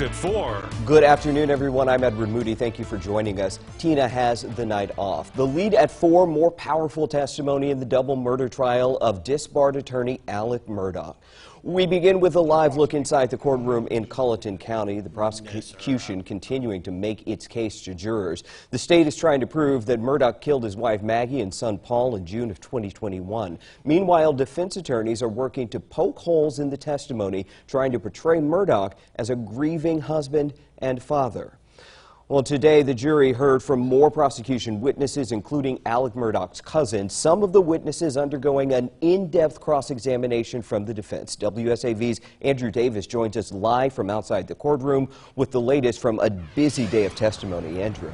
At 4. Good afternoon, everyone. I'm Edward Moody. Thank you for joining us. Tina has the night off. The lead at 4, more powerful testimony in the double murder trial of disbarred attorney Alex Murdaugh. We begin with a live look inside the courtroom in Colleton County. The prosecution continuing to make its case to jurors. The state is trying to prove that Murdaugh killed his wife Maggie and son Paul in June of 2021. Meanwhile, defense attorneys are working to poke holes in the testimony, trying to portray Murdaugh as a grieving husband and father. Well, today the jury heard from more prosecution witnesses, including Alex Murdaugh's cousin. Some of the witnesses undergoing an in-depth cross-examination from the defense. WSAV's Andrew Davis joins us live from outside the courtroom with the latest from a busy day of testimony. Andrew.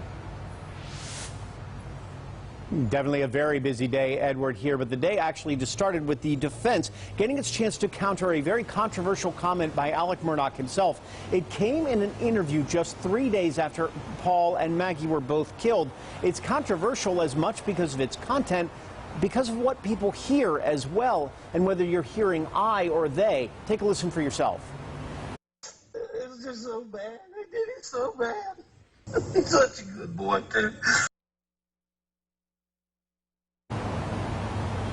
Definitely a very busy day, Edward, here, but the day actually just started with the defense getting its chance to counter a very controversial comment by Alex Murdaugh himself. It came in an interview just 3 days after Paul and Maggie were both killed. It's controversial as much because of its content, because of what people hear as well, and whether you're hearing I or they. Take a listen for yourself. It was just so bad. They did it so bad. He's such a good boy, too.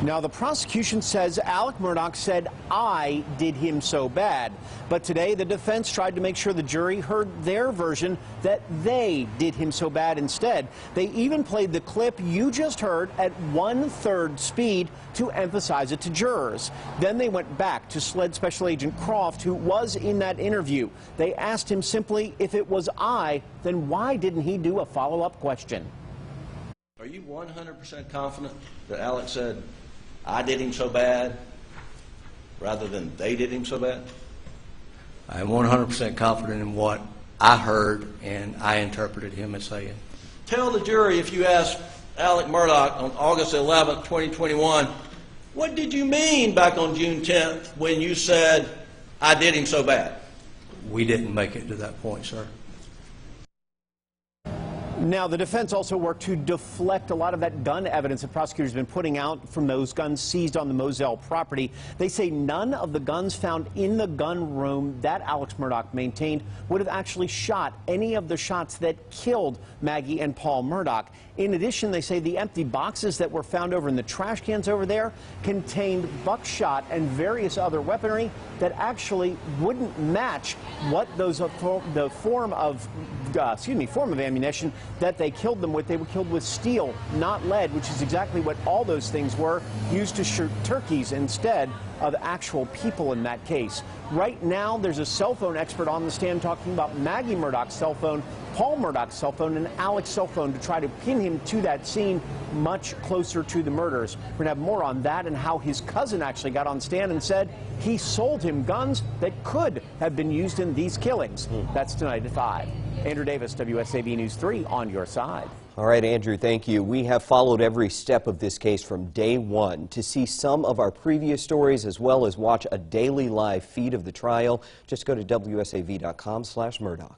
Now, the prosecution says Alex Murdaugh said, I did him so bad. But today, the defense tried to make sure the jury heard their version that they did him so bad instead. They even played the clip you just heard at 1/3 speed to emphasize it to jurors. Then they went back to SLED Special Agent Croft, who was in that interview. They asked him simply, if it was I, then why didn't he do a follow-up question? Are you 100% confident that Alex said, I did him so bad, rather than they did him so bad? I am 100% confident in what I heard and I interpreted him as saying. Tell the jury, if you ask Alex Murdaugh on August 11th, 2021, what did you mean back on June 10th when you said, I did him so bad? We didn't make it to that point, sir. Now, the defense also worked to deflect a lot of that gun evidence that prosecutors have been putting out from those guns seized on the Moselle property. They say none of the guns found in the gun room that Alex Murdaugh maintained would have actually shot any of the shots that killed Maggie and Paul Murdaugh. In addition, they say the empty boxes that were found over in the trash cans over there contained buckshot and various other weaponry that actually wouldn't match what those the form of ammunition that they killed them with. They were killed with steel, not lead, which is exactly what all those things were, used to shoot turkeys instead of actual people in that case. Right now, there's a cell phone expert on the stand talking about Maggie Murdaugh's cell phone, Paul Murdaugh's cell phone, and Alex's cell phone to try to pin him to that scene much closer to the murders. We're going to have more on that and how his cousin actually got on stand and said he sold him guns that could have been used in these killings. That's tonight at 5. Andrew Davis, WSAV News 3, on your side. All right, Andrew, thank you. We have followed every step of this case from day one. To see some of our previous stories as well as watch a daily live feed of the trial, just go to WSAV.com/Murdaugh.